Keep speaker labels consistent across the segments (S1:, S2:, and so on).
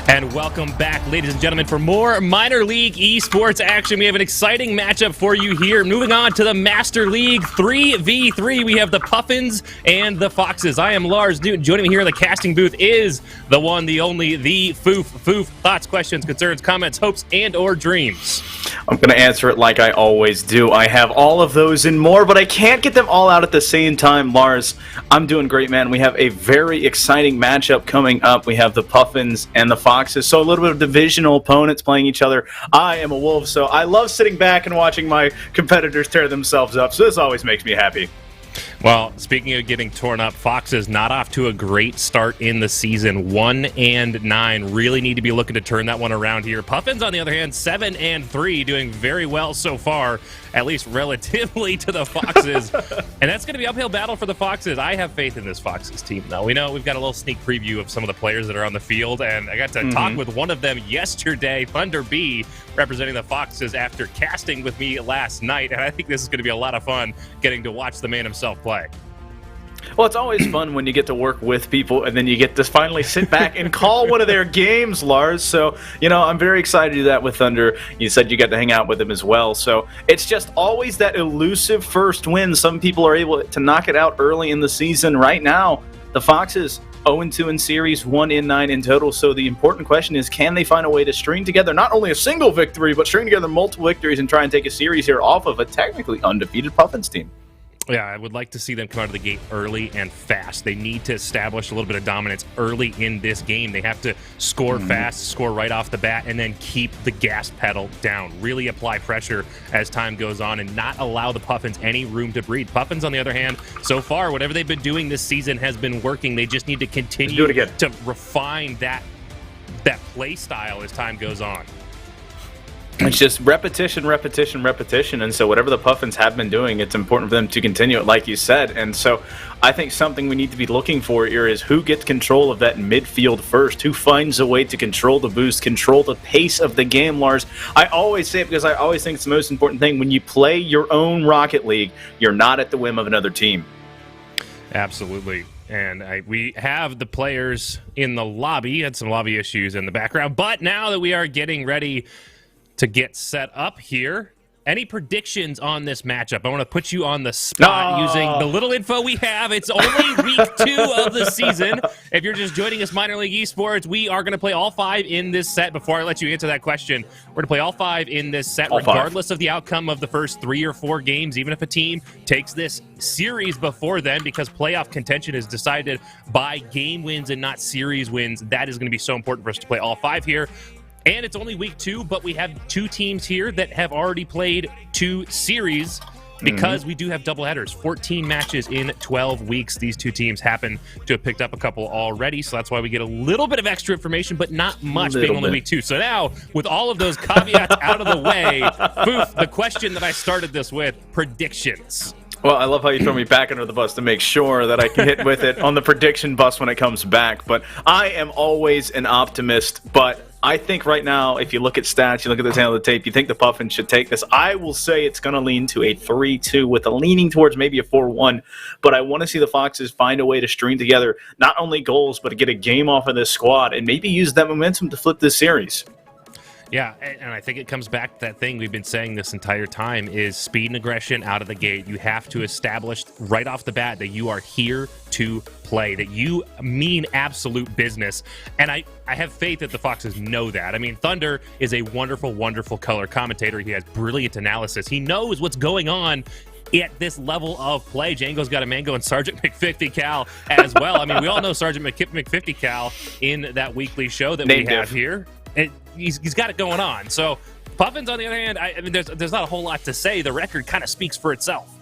S1: And welcome back, ladies and gentlemen, for more minor league esports action. We have an exciting matchup for you here. Moving on to the Master League 3v3, we have the Puffins and the Foxes. I am Lars Newton. Joining me here in the casting booth is the one, the only, the Foof. Foof, thoughts, questions, concerns, comments, hopes, and or dreams?
S2: I'm going to answer it like I always do. I have all of those and more, but I can't get them all out at the same time. Lars, I'm doing great, man. We have a very exciting matchup coming up. We have the Puffins and the Foxes, so a little bit of divisional opponents playing each other. I am a Wolf, so I love sitting back and watching my competitors tear themselves up, so this always makes me happy.
S1: Well, speaking of getting torn up, Foxes not off to a great start in the season. 1-9, really need to be looking to turn that one around here. Puffins, on the other hand, 7-3, doing very well so far, at least relatively to the Foxes. And that's going to be an uphill battle for the Foxes. I have faith in this Foxes team, though. We know we've got a little sneak preview of some of the players that are on the field, and I got to talk with one of them yesterday, Thunder B, representing the Foxes after casting with me last night, and I think this is going to be a lot of fun getting to watch the man himself play.
S2: Well, it's always fun when you get to work with people and then you get to finally sit back and call one of their games, Lars. So, I'm very excited to do that with Thunder. You said you got to hang out with him as well. So it's just always that elusive first win. Some people are able to knock it out early in the season. Right now, the Foxes 0-2 in series, 1-9 in total. So the important question is, can they find a way to string together not only a single victory, but string together multiple victories and try and take a series here off of a technically undefeated Puffins team?
S1: Yeah, I would like to see them come out of the gate early and fast. They need to establish a little bit of dominance early in this game. They have to score fast, score right off the bat, and then keep the gas pedal down. Really apply pressure as time goes on and not allow the Puffins any room to breathe. Puffins, on the other hand, so far, whatever they've been doing this season has been working. They just need to continue to refine that play style as time goes on.
S2: It's just repetition, and so whatever the Puffins have been doing, it's important for them to continue it, like you said. And so I think something we need to be looking for here is who gets control of that midfield first, who finds a way to control the boost, control the pace of the game, Lars. I always say it because I always think it's the most important thing. When you play your own Rocket League, you're not at the whim of another team.
S1: Absolutely. And we have the players in the lobby, had some lobby issues in the background, but now that we are getting ready to get set up here, any predictions on this matchup? I want to put you on the spot using the little info we have. It's only week 2 of the season. If you're just joining us, Minor League Esports, we are going to play all 5 in this set. Before I let you answer that question, we're going to play all 5 in this set, regardless of the outcome of the first 3 or 4 games, even if a team takes this series before then, because playoff contention is decided by game wins and not series wins. That is going to be so important for us to play all 5 here. And it's only week 2, but we have 2 teams here that have already played 2 series because we do have doubleheaders. 14 matches in 12 weeks. These 2 teams happen to have picked up a couple already, so that's why we get a little bit of extra information, but not much, being only week 2. So now, with all of those caveats out of the way, Foof, the question that I started this with, predictions.
S2: Well, I love how you throw me back under the bus to make sure that I can hit with it on the prediction bus when it comes back. But I am always an optimist. But I think right now, if you look at stats, you look at the tail of the tape, you think the Puffins should take this. I will say it's going to lean to a 3-2 with a leaning towards maybe a 4-1. But I want to see the Foxes find a way to string together not only goals, but to get a game off of this squad and maybe use that momentum to flip this series.
S1: Yeah, and I think it comes back to that thing we've been saying this entire time is speed and aggression out of the gate. You have to establish right off the bat that you are here to play, that you mean absolute business. And I have faith that the Foxes know that. I mean, Thunder is a wonderful, wonderful color commentator. He has brilliant analysis. He knows what's going on at this level of play. Django's got a mango and Sergeant McFifty Cal as well. I mean, we all know Sergeant McFifty Cal in that weekly show that we have here. And he's got it going on. So Puffins, on the other hand, I mean, there's not a whole lot to say. The record kind of speaks for itself.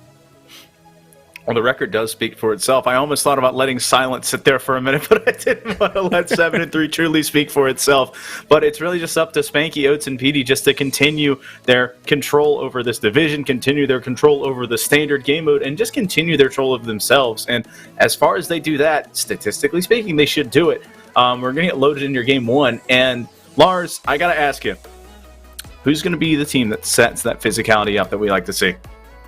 S2: Well, the record does speak for itself. I almost thought about letting silence sit there for a minute, but I didn't want to let 7-3 truly speak for itself. But it's really just up to Spanky, Oates, and Petey just to continue their control over this division, continue their control over the standard game mode, and just continue their control of themselves. And as far as they do that, statistically speaking, they should do it. We're going to get loaded in your game 1, and Lars, I got to ask you, who's going to be the team that sets that physicality up that we like to see?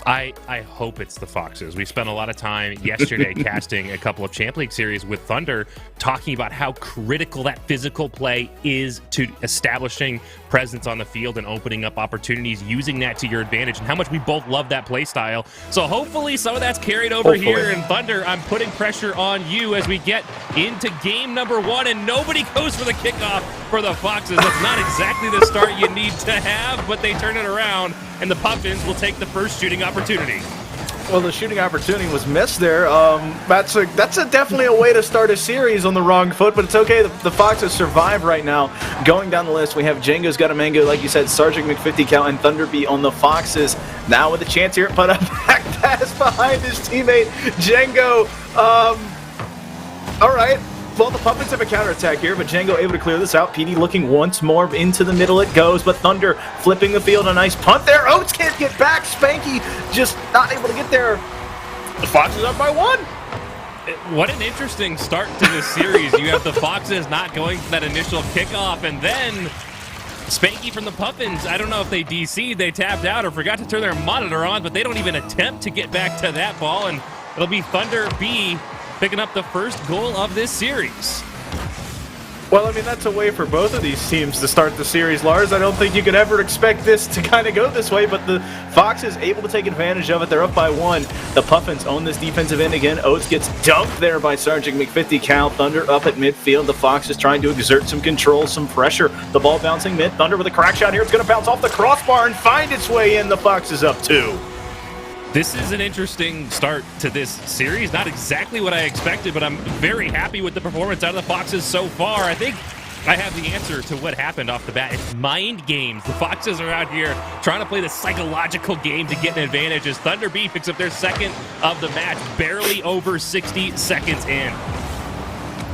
S1: I hope it's the Foxes. We spent a lot of time yesterday casting a couple of Champ League series with Thunder, talking about how critical that physical play is to establishing presence on the field and opening up opportunities, using that to your advantage, and how much we both love that play style. So hopefully some of that's carried over here. And Thunder, I'm putting pressure on you as we get into game number 1, and nobody goes for the kickoff for the Foxes. That's not exactly the start you need to have, but they turn it around, and the Puffins will take the first shooting opportunity.
S2: Well, the shooting opportunity was missed there. That's definitely a way to start a series on the wrong foot, but it's okay. The Foxes survive right now. Going down the list, we have Django's got a mango, like you said, Sergeant McFifty Cal, and Thunderbee on the Foxes. Now with a chance here, put a back pass behind his teammate, Django. All right. Well, the Puffins have a counterattack here, but Django able to clear this out. PD looking once more into the middle it goes, but Thunder flipping the field. A nice punt there. Oates can't get back. Spanky just not able to get there. The Foxes up by 1.
S1: What an interesting start to this series. You have the Foxes not going for that initial kickoff, and then Spanky from the Puffins, I don't know if they DC'd, they tapped out, or forgot to turn their monitor on, but they don't even attempt to get back to that ball, and it'll be Thunder B picking up the first goal of this series.
S2: Well, I mean, that's a way for both of these teams to start the series, Lars. I don't think you could ever expect this to kind of go this way, but the Foxes able to take advantage of it. They're up by 1. The Puffins own this defensive end again. Oates gets dumped there by Sergeant McFifty Cal. Thunder up at midfield. The Foxes trying to exert some control, some pressure. The ball bouncing mid. Thunder with a crack shot here. It's going to bounce off the crossbar and find its way in. The Foxes up 2.
S1: This is an interesting start to this series. Not exactly what I expected, but I'm very happy with the performance out of the Foxes so far. I think I have the answer to what happened off the bat. It's mind games. The Foxes are out here trying to play the psychological game to get an advantage as Thunder B picks up their second of the match, barely over 60 seconds in.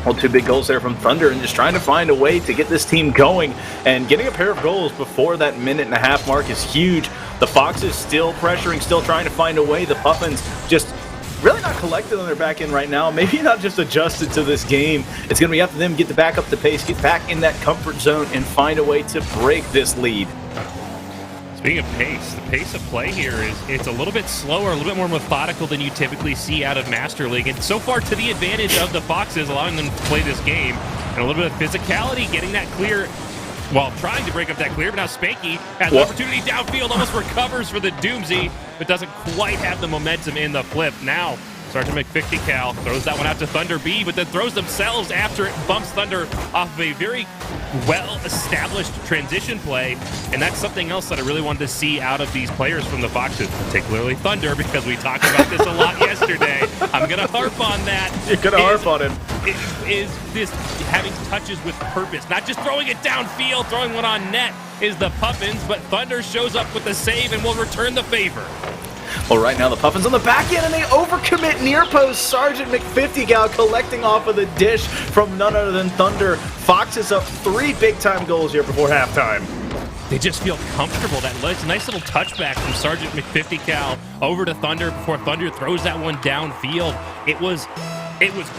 S2: Well, 2 big goals there from Thunder, and just trying to find a way to get this team going. And getting a pair of goals before that minute-and-a-half mark is huge. The Foxes still pressuring, still trying to find a way. The Puffins just really not collected on their back end right now. Maybe not just adjusted to this game. It's going to be up to them to get back up the pace, get back in that comfort zone, and find a way to break this lead.
S1: Speaking of pace, the pace of play here it's a little bit slower, a little bit more methodical than you typically see out of Master League. And so far to the advantage of the Foxes, allowing them to play this game. And a little bit of physicality, getting that clear while trying to break up that clear. But now Spanky has an opportunity downfield, almost recovers for the Doomsy, but doesn't quite have the momentum in the flip. Now Sergeant McFifty Cal throws that one out to Thunder B, but then throws themselves after it, bumps Thunder off of a very well-established transition play, and that's something else that I really wanted to see out of these players from the Foxes, particularly Thunder, because we talked about this a lot yesterday. I'm going to harp on that.
S2: You're going to harp on him.
S1: Is this having touches with purpose, not just throwing it downfield, throwing one on net is the Puffins, but Thunder shows up with the save and will return the favor.
S2: Well, right now the Puffins on the back end, and they overcommit near post. Sergeant McFifty Cal collecting off of the dish from none other than Thunder. Foxes up 3 big-time goals here before halftime.
S1: They just feel comfortable. That nice little touchback from Sergeant McFifty Cal over to Thunder before Thunder throws that one downfield. It was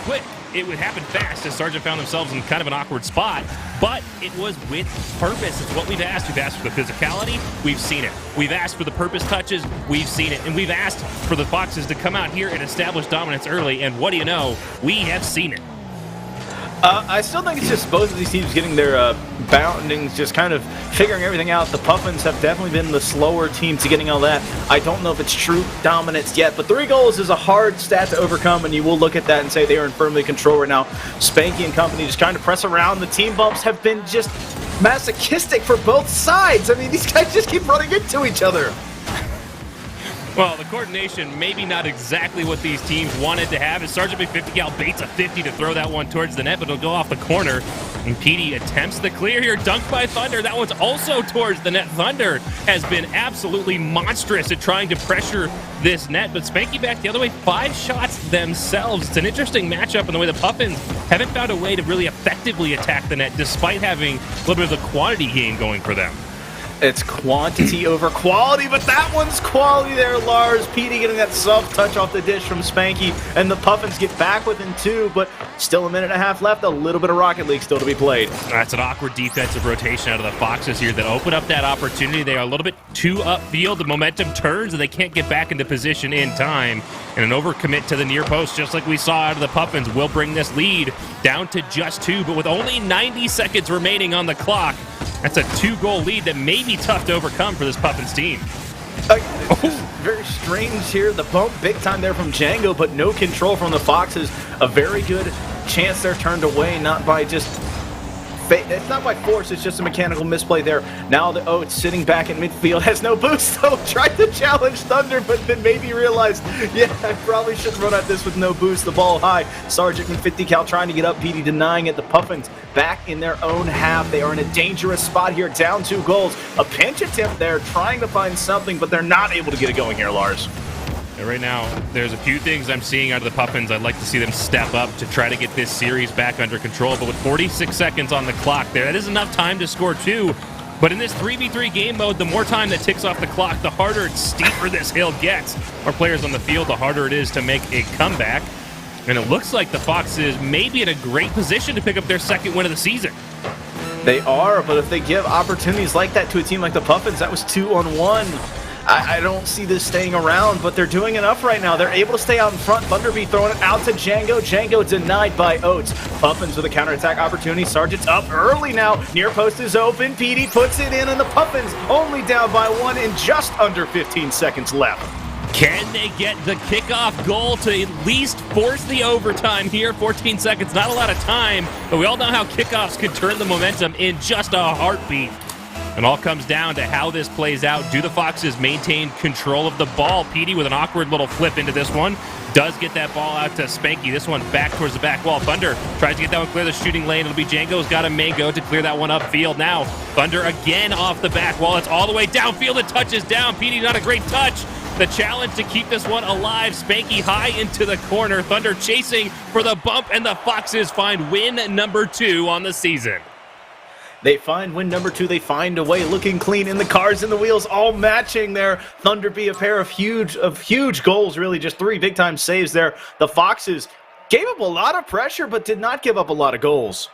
S1: quick. It would happen fast as Sergeant found themselves in kind of an awkward spot, but it was with purpose. It's what we've asked. We've asked for the physicality. We've seen it. We've asked for the purpose touches. We've seen it. And we've asked for the Foxes to come out here and establish dominance early. And what do you know? We have seen it.
S2: I still think it's just both of these teams getting their boundings, just kind of figuring everything out. The Puffins have definitely been the slower team to getting all that. I don't know if it's true dominance yet, but 3 goals is a hard stat to overcome, and you will look at that and say they are in firmly control right now. Spanky and company just trying to press around. The team bumps have been just masochistic for both sides. I mean, these guys just keep running into each other.
S1: Well, the coordination, maybe not exactly what these teams wanted to have, as Sergeant McFifty Cal baits a 50 to throw that one towards the net, but it'll go off the corner. And PD attempts the clear here, dunked by Thunder. That one's also towards the net. Thunder has been absolutely monstrous at trying to pressure this net, but Spanky back the other way, 5 shots themselves. It's an interesting matchup in the way the Puffins haven't found a way to really effectively attack the net, despite having a little bit of a quantity game going for them.
S2: It's quantity over quality, but that one's quality there, Lars. Petey getting that soft touch off the dish from Spanky, and the Puffins get back within 2, but still a minute and a half left. A little bit of Rocket League still to be played.
S1: That's an awkward defensive rotation out of the Foxes here that open up that opportunity. They are a little bit too upfield. The momentum turns, and they can't get back into position in time. And an overcommit to the near post, just like we saw out of the Puffins, will bring this lead down to just 2, but with only 90 seconds remaining on the clock, that's a 2-goal lead that may be tough to overcome for this Puffins team.
S2: Very strange here. The bump big time there from Django, but no control from the Foxes. A very good chance they're turned away, not by just... It's not by force, it's just a mechanical misplay there. Now the Oats sitting back in midfield, has no boost, though. Tried to challenge Thunder, but then maybe realized, yeah, I probably shouldn't run at this with no boost. The ball high. Sergeant and 50 cal trying to get up. Petey denying it. The Puffins back in their own half. They are in a dangerous spot here, down 2 goals. A pinch attempt there, trying to find something, but they're not able to get it going here, Lars.
S1: Right now, there's a few things I'm seeing out of the Puffins. I'd like to see them step up to try to get this series back under control. But with 46 seconds on the clock there, that is enough time to score 2. But in this 3v3 game mode, the more time that ticks off the clock, the harder and steeper this hill gets. More players on the field, the harder it is to make a comeback. And it looks like the Foxes may be in a great position to pick up their 2nd win of the season.
S2: They are, but if they give opportunities like that to a team like the Puffins, that was 2-on-1. I don't see this staying around, but they're doing enough right now. They're able to stay out in front. Thunderbee throwing it out to Django. Django denied by Oats. Puffins with a counterattack opportunity. Sergeant's up early now. Near post is open. Petey puts it in, and the Puffins only down by 1 in just under 15 seconds left.
S1: Can they get the kickoff goal to at least force the overtime here? 14 seconds, not a lot of time, but we all know how kickoffs could turn the momentum in just a heartbeat. It all comes down to how this plays out. Do the Foxes maintain control of the ball? Petey with an awkward little flip into this one. Does get that ball out to Spanky. This one back towards the back wall. Thunder tries to get that one clear the shooting lane. It'll be Django's got a mango to clear that one upfield. Now, Thunder again off the back wall. It's all the way downfield. It touches down. Petey, not a great touch. The challenge to keep this one alive. Spanky high into the corner. Thunder chasing for the bump, and the Foxes find win number 2 on the season.
S2: They find win number 2. They find a way, looking clean in the cars and the wheels, all matching there. Thunderbee, a pair of huge goals, really just 3 big-time saves there. The Foxes gave up a lot of pressure, but did not give up a lot of goals.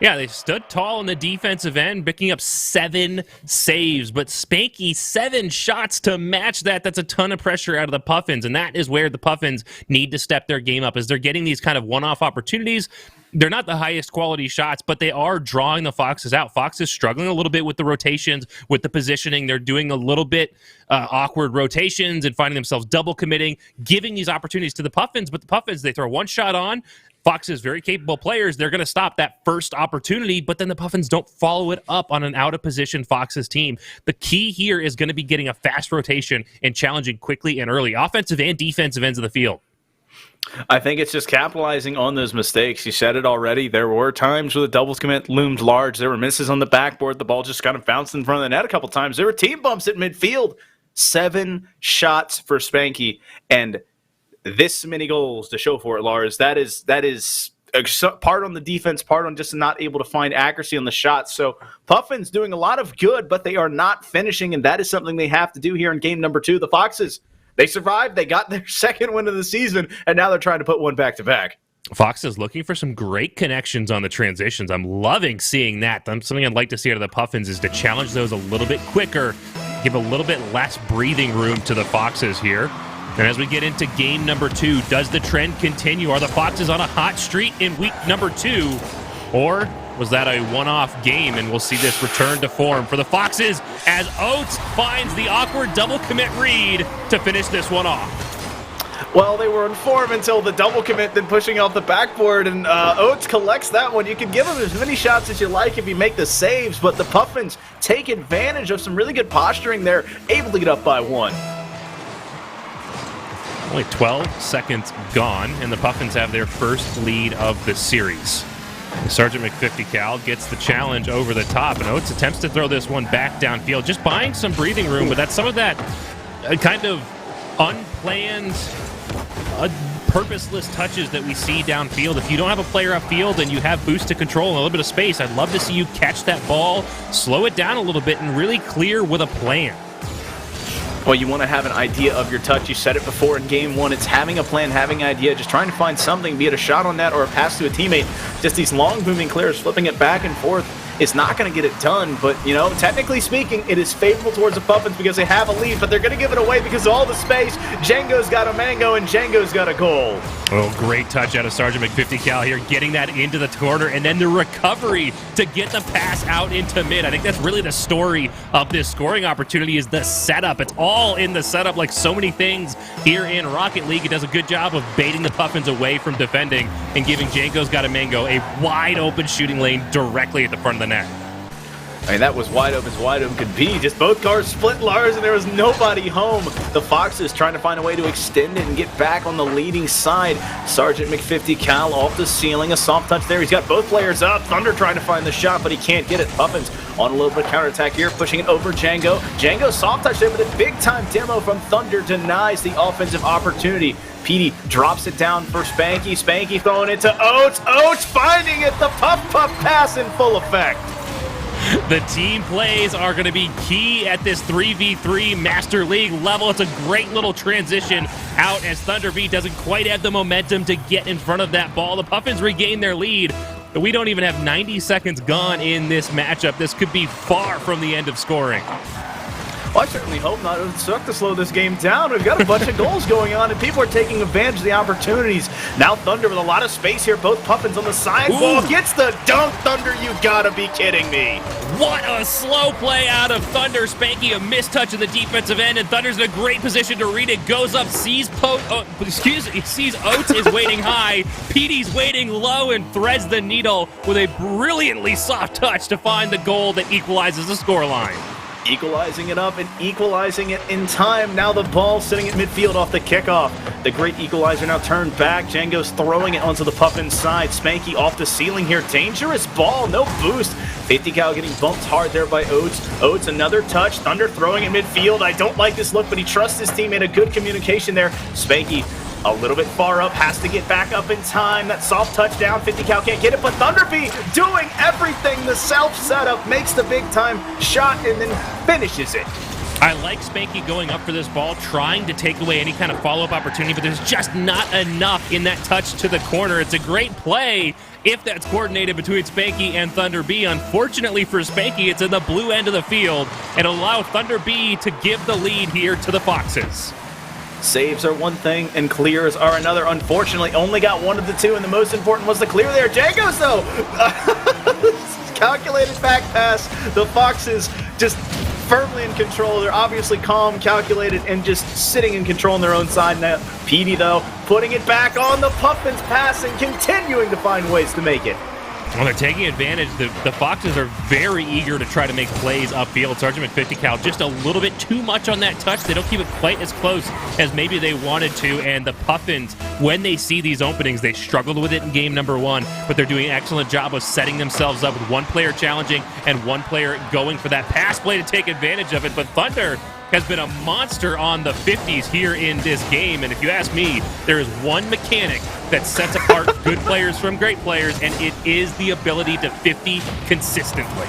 S1: Yeah, they stood tall in the defensive end, picking up 7 saves, but Spanky 7 shots to match that. That's a ton of pressure out of the Puffins, and that is where the Puffins need to step their game up, as they're getting these kind of one-off opportunities. They're not the highest quality shots, but they are drawing the Foxes out. Foxes struggling a little bit with the rotations, with the positioning. They're doing a little bit awkward rotations and finding themselves double committing, giving these opportunities to the Puffins, but the Puffins, they throw one shot on. Foxes, very capable players. They're going to stop that first opportunity, but then the Puffins don't follow it up on an out-of-position Foxes team. The key here is going to be getting a fast rotation and challenging quickly and early, offensive and defensive ends of the field.
S2: I think it's just capitalizing on those mistakes. You said it already. There were times where the doubles commit loomed large. There were misses on the backboard. The ball just kind of bounced in front of the net a couple times. There were team bumps at midfield. 7 shots for Spanky, and this many goals to show for it, Lars. That is part on the defense, part on just not able to find accuracy on the shots. So Puffins doing a lot of good, but they are not finishing, and that is something they have to do here in game number 2. The Foxes, they survived. They got their 2nd win of the season, and now they're trying to put one back-to-back.
S1: Fox is looking for some great connections on the transitions. I'm loving seeing that. Something I'd like to see out of the Puffins is to challenge those a little bit quicker, give a little bit less breathing room to the Foxes here. And as we get into game number 2, does the trend continue? Are the Foxes on a hot streak in week number 2? Or was that a one-off game and we'll see this return to form for the Foxes as Oats finds the awkward double commit read to finish this one off?
S2: Well, they were in form until the double commit, then pushing off the backboard, and Oats collects that one. You can give him as many shots as you like if you make the saves, but the Puffins take advantage of some really good posturing there, able to get up by 1.
S1: Only 12 seconds gone, and the Puffins have their first lead of the series. Sergeant McFifty Cal gets the challenge over the top, and Oates attempts to throw this one back downfield, just buying some breathing room, but that's some of that kind of unplanned purposeless touches that we see downfield. If you don't have a player upfield and you have boost to control and a little bit of space, I'd love to see you catch that ball, slow it down a little bit, and really clear with a plan.
S2: Well, you want to have an idea of your touch. You said it before in game one. It's having a plan, having an idea, just trying to find something, be it a shot on net or a pass to a teammate. Just these long moving clears, flipping it back and forth. It's not going to get it done, but, you know, technically speaking, it is favorable towards the Puffins because they have a lead, but they're going to give it away because of all the space. Django's got a mango, and Django's got a goal.
S1: Oh, great touch out of Sergeant McFifty-Cal here, getting that into the corner, and then the recovery to get the pass out into mid. I think that's really the story of this scoring opportunity is the setup. It's all in the setup, like so many things here in Rocket League. It does a good job of baiting the Puffins away from defending and giving Django's got a mango a wide-open shooting lane directly at the front of the net.
S2: I mean, that was wide open as wide open could be. Just both cars split, Lars, and there was nobody home. The Foxes trying to find a way to extend it and get back on the leading side. Sergeant McFifty-Cal off the ceiling. A soft touch there. He's got both players up. Thunder trying to find the shot, but he can't get it. Puffins on a little bit of counterattack here, pushing it over Django. Django soft touch there, but a big-time demo from Thunder denies the offensive opportunity. Petey drops it down for Spanky. Spanky throwing it to Oates. Oates finding it. The puff-puff pass in full effect.
S1: The team plays are going to be key at this 3v3 Master League level. It's a great little transition out as Thunder B doesn't quite have the momentum to get in front of that ball. The Puffins regain their lead, but we don't even have 90 seconds gone in this matchup. This could be far from the end of scoring.
S2: Well, I certainly hope not. It would suck to slow this game down. We've got a bunch of goals going on, and people are taking advantage of the opportunities. Now Thunder with a lot of space here. Both Puffins on the side. Ball gets the dunk. Thunder, you gotta be kidding me.
S1: What a slow play out of Thunder. Spanky, a mistouch in the defensive end, and Thunder's in a great position to read it. Goes up, sees sees Oates is waiting high. Petey's waiting low and threads the needle with a brilliantly soft touch to find the goal that equalizes the scoreline.
S2: Equalizing it up and equalizing it in time. Now the ball sitting at midfield off the kickoff. The great equalizer now turned back. Django's throwing it onto the Puffin side. Spanky off the ceiling here. Dangerous ball, no boost. 50 Cal getting bumped hard there by Oates. Oates, another touch. Thunder throwing in midfield. I don't like this look, but he trusts his teammate. A good communication there. Spanky a little bit far up, has to get back up in time. That soft touchdown, 50 Cal can't get it, but Thunderbee doing everything. The self setup makes the big time shot and then finishes it.
S1: I like Spanky going up for this ball, trying to take away any kind of follow-up opportunity, but there's just not enough in that touch to the corner. It's a great play if that's coordinated between Spanky and Thunder B. Unfortunately for Spanky, it's in the blue end of the field and allow Thunder B to give the lead here to the Foxes.
S2: Saves are one thing and clears are another. Unfortunately, only got one of the two, and the most important was the clear there. Django's, though, calculated back pass. The Foxes just firmly in control. They're obviously calm, calculated, and just sitting in control on their own side now. Petey, though, putting it back on the Puffins pass and continuing to find ways to make it.
S1: Well, they're taking advantage. The Foxes are very eager to try to make plays upfield. Sergeant McFifty Cal just a little bit too much on that touch. They don't keep it quite as close as maybe they wanted to. And the Puffins, when they see these openings, they struggled with it in game number one, but they're doing an excellent job of setting themselves up with one player challenging and one player going for that pass play to take advantage of it. But Thunder has been a monster on the 50s here in this game. And if you ask me, there is one mechanic that sets apart good players from great players, and it is the ability to 50 consistently.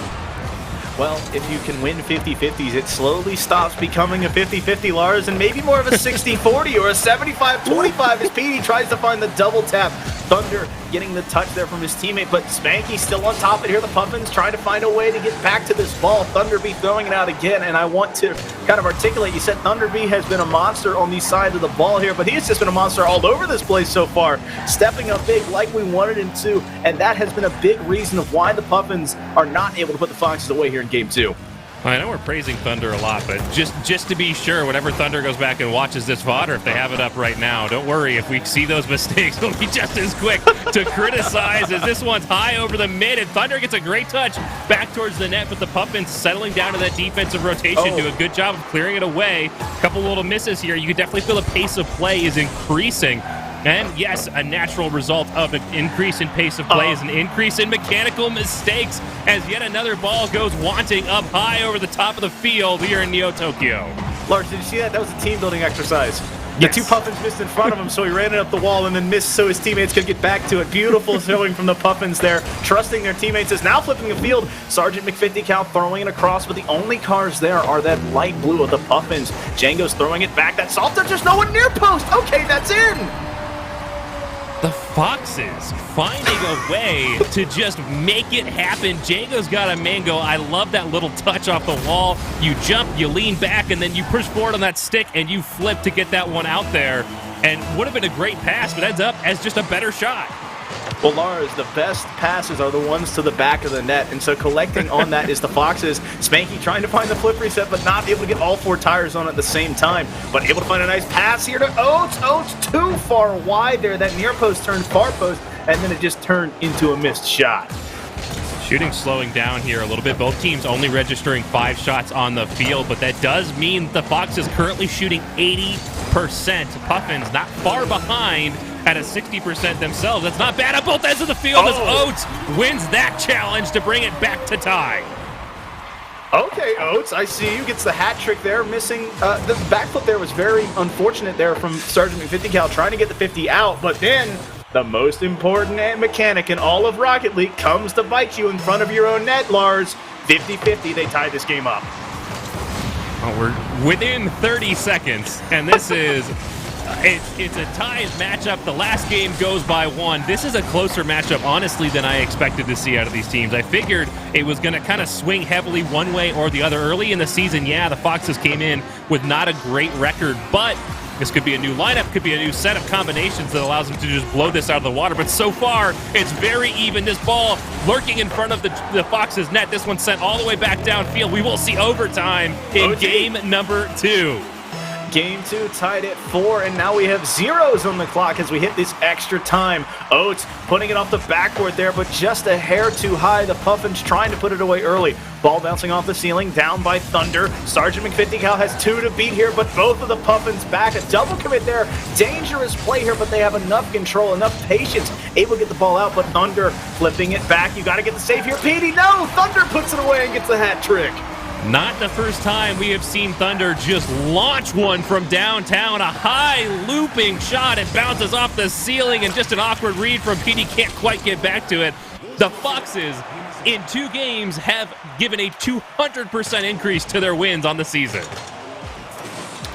S2: Well, if you can win 50-50s, it slowly stops becoming a 50-50, Lars, and maybe more of a 60-40 or a 75-25 as Petey tries to find the double tap. Thunder getting the touch there from his teammate, but Spanky still on top of it here. The Puffins trying to find a way to get back to this ball. Thunderbee throwing it out again, and I want to kind of articulate, you said Thunderbee has been a monster on the side of the ball here, but he has just been a monster all over this place so far, stepping up big like we wanted him to, and that has been a big reason of why the Puffins are not able to put the Foxes away here in game two.
S1: I know we're praising Thunder a lot, but just to be sure, whenever Thunder goes back and watches this VOD, or if they have it up right now, don't worry. If we see those mistakes, we'll be just as quick to criticize as this one's high over the mid, and Thunder gets a great touch back towards the net, but the Puffins settling down to that defensive rotation, do a good job of clearing it away. A couple little misses here. You can definitely feel the pace of play is increasing. And yes, a natural result of an increase in pace of play is an increase in mechanical mistakes as yet another ball goes wanting up high over the top of the field here in Neo Tokyo.
S2: Lars, did you see that? That was a team building exercise. The two Puffins missed in front of him, so he ran it up the wall and then missed so his teammates could get back to it. Beautiful showing from the Puffins there, trusting their teammates. Is now flipping the field. Sergeant McFifty Cal throwing it across, but the only cars there are that light blue of the Puffins. Django's throwing it back. That salt, there's no one near post. Okay, that's in.
S1: The Foxes finding a way to just make it happen. Django's got a mango. I love that little touch off the wall. You jump, you lean back, and then you push forward on that stick, and you flip to get that one out there. And would have been a great pass, but ends up as just a better shot.
S2: Well, Lars, the best passes are the ones to the back of the net, and so collecting on that is the Foxes. Spanky trying to find the flip reset, but not able to get all 4 tires on at the same time, but able to find a nice pass here to Oates. Oates too far wide there. That near post turned far post, and then it just turned into a missed shot.
S1: Shooting slowing down here a little bit. Both teams only registering 5 shots on the field, but that does mean the Foxes currently shooting 80%. Puffins not far behind at a 60% themselves. That's not bad at both ends of the field as Oates wins that challenge to bring it back to tie.
S2: Okay, Oates, I see you. Gets the hat trick there, missing. The backflip there was very unfortunate there from Sergeant McFifty Cal trying to get the 50 out, but then the most important mechanic in all of Rocket League comes to bite you in front of your own net, Lars. 50-50, they tie this game up.
S1: Oh, we're within 30 seconds, and this is... It's a tied matchup. The last game goes by 1. This is a closer matchup, honestly, than I expected to see out of these teams. I figured it was going to kind of swing heavily one way or the other. Early in the season, yeah, the Foxes came in with not a great record, but this could be a new lineup, could be a new set of combinations that allows them to just blow this out of the water. But so far, it's very even. This ball lurking in front of the Foxes' net. This one sent all the way back downfield. We will see overtime in game number 2.
S2: Game 2 tied at 4, and now we have zeros on the clock as we hit this extra time. Oates putting it off the backboard there, but just a hair too high. The Puffins trying to put it away early. Ball bouncing off the ceiling, down by Thunder. Sergeant McFifty Cal has 2 to beat here, but both of the Puffins back. A double commit there. Dangerous play here, but they have enough control, enough patience. Able to get the ball out, but Thunder flipping it back. You got to get the save here. Petey, no! Thunder puts it away and gets the hat trick.
S1: Not the first time we have seen Thunder just launch one from downtown. A high looping shot. It bounces off the ceiling, and just an awkward read from Petey. Can't quite get back to it. The Foxes, in 2 games, have given a 200% increase to their wins on the season.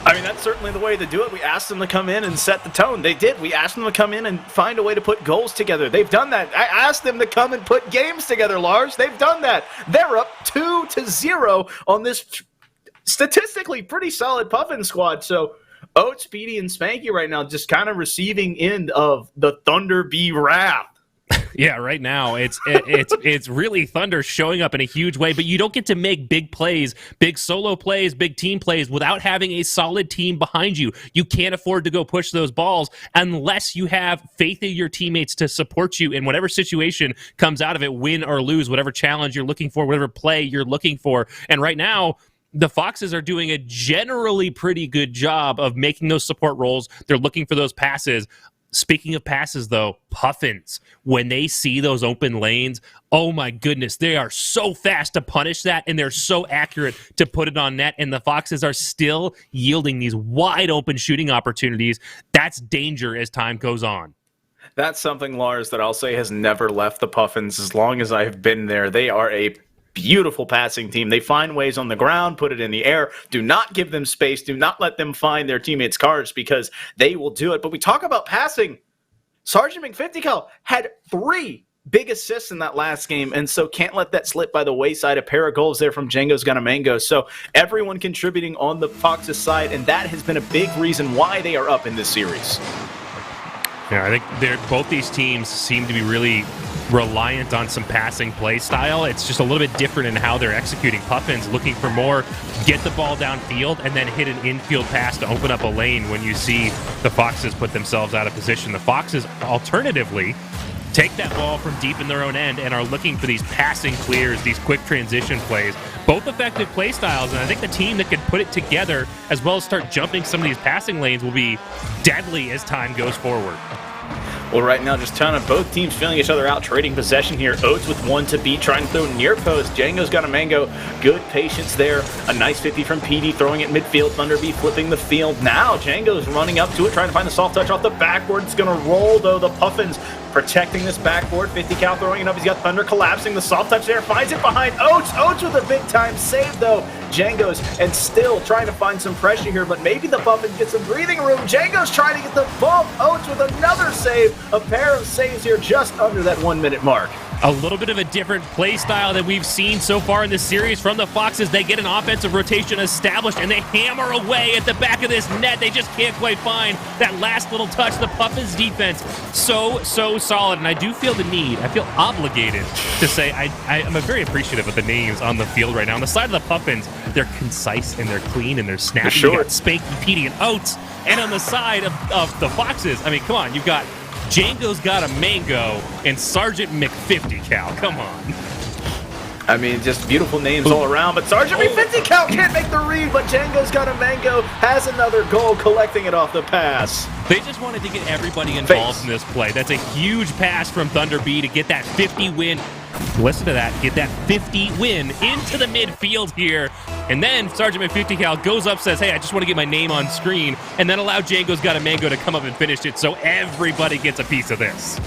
S2: I mean, that's certainly the way to do it. We asked them to come in and set the tone. They did. We asked them to come in and find a way to put goals together. They've done that. I asked them to come and put games together, Lars. They've done that. They're up 2-0 on this statistically pretty solid Puffin squad. So Oates, Speedy, and Spanky right now just kind of receiving end of the Thunder B wrath.
S1: Yeah, right now it's really Thunder showing up in a huge way, but you don't get to make big plays, big solo plays, big team plays without having a solid team behind you. You can't afford to go push those balls unless you have faith in your teammates to support you in whatever situation comes out of it, win or lose, whatever challenge you're looking for, whatever play you're looking for. And right now, the Foxes are doing a generally pretty good job of making those support roles. They're looking for those passes. Speaking of passes, though, Puffins, when they see those open lanes, oh my goodness, they are so fast to punish that, and they're so accurate to put it on net, and the Foxes are still yielding these wide open shooting opportunities. That's danger as time goes on.
S2: That's something, Lars, that I'll say has never left the Puffins as long as I've been there. They are a beautiful passing team. They find ways on the ground, put it in the air. Do not give them space. Do not let them find their teammates' cars because they will do it. But we talk about passing. Sergeant McFifty Cal had 3 big assists in that last game, and so can't let that slip by the wayside. A pair of goals there from Django's Gonna Mango. So everyone contributing on the Foxes side, and that has been a big reason why they are up in this series.
S1: Yeah, I think both these teams seem to be really reliant on some passing play style. It's just a little bit different in how they're executing. Puffins looking for more, get the ball downfield, and then hit an infield pass to open up a lane when you see the Foxes put themselves out of position. The Foxes, alternatively, take that ball from deep in their own end and are looking for these passing clears, these quick transition plays. Both effective play styles, and I think the team that can put it together as well as start jumping some of these passing lanes will be deadly as time goes forward.
S2: Well, right now, just kind of both teams feeling each other out, trading possession here. Oates with one to beat, trying to throw near post. Django's got a mango. Good patience there. A nice 50 from PD, throwing it midfield. Thunderbee flipping the field. Now, Django's running up to it, trying to find the soft touch off the backboard. It's going to roll, though. The Puffins protecting this backboard. 50 cal throwing it up. He's got Thunder collapsing. The soft touch there. Finds it behind Oates. Oates with a big-time save, though. Django's and still trying to find some pressure here, but maybe the Puffins get some breathing room. Django's trying to get the bump. Oates with another save. A pair of saves here just under that 1 minute mark.
S1: A little bit of a different play style that we've seen so far in this series from the Foxes. They get an offensive rotation established, and they hammer away at the back of this net. They just can't quite find that last little touch. The Puffins defense, so solid, and I do feel the need, I feel obligated to say I'm very appreciative of the names on the field right now. On the side of the Puffins, they're concise, and they're clean, and they're snappy.
S2: Sure.
S1: You got Spanky, Petey, and Oates. And on the side of the Foxes, I mean, come on, you've got Django's got a mango and Sergeant McFifty Cal. Come on.
S2: I mean, just beautiful names all around, but Sergeant McFifty Cal can't make the read, but Django's got a mango, has another goal, collecting it off the pass.
S1: They just wanted to get everybody involved in this play. That's a huge pass from Thunderbee to get that 50 win. Listen to that. Get that 50 win into the midfield here. And then Sergeant McFifty Cal goes up, says, hey, I just want to get my name on screen, and then allow Django's got a mango to come up and finish it so everybody gets a piece of this.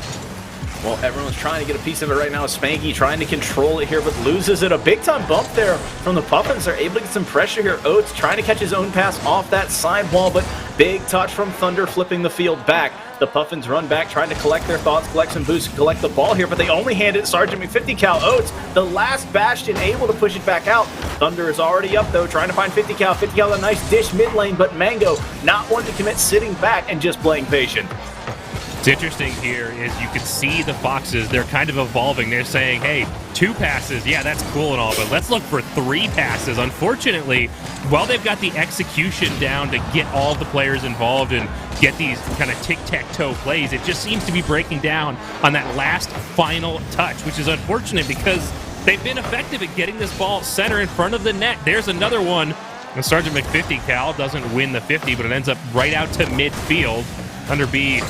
S2: Well, everyone's trying to get a piece of it right now. Spanky trying to control it here, but loses it. A big-time bump there from the Puffins. They're able to get some pressure here. Oates trying to catch his own pass off that sidewall, but big touch from Thunder, flipping the field back. The Puffins run back, trying to collect their thoughts, collect some boosts, collect the ball here, but they only hand it Sergeant McFifty Cal. Oates, the last bastion, able to push it back out. Thunder is already up, though, trying to find 50 cal. 50 cal, a nice dish mid lane, but Mango not one to commit, sitting back and just playing patient.
S1: What's interesting here is you can see the Foxes, they're kind of evolving. They're saying, hey, 2 passes, yeah, that's cool and all, but let's look for 3 passes. Unfortunately, while they've got the execution down to get all the players involved and get these kind of tic-tac-toe plays, it just seems to be breaking down on that last final touch, which is unfortunate because they've been effective at getting this ball center in front of the net. There's another one. Sergeant McFifty Cal doesn't win the 50, but it ends up right out to midfield. Thunderbee,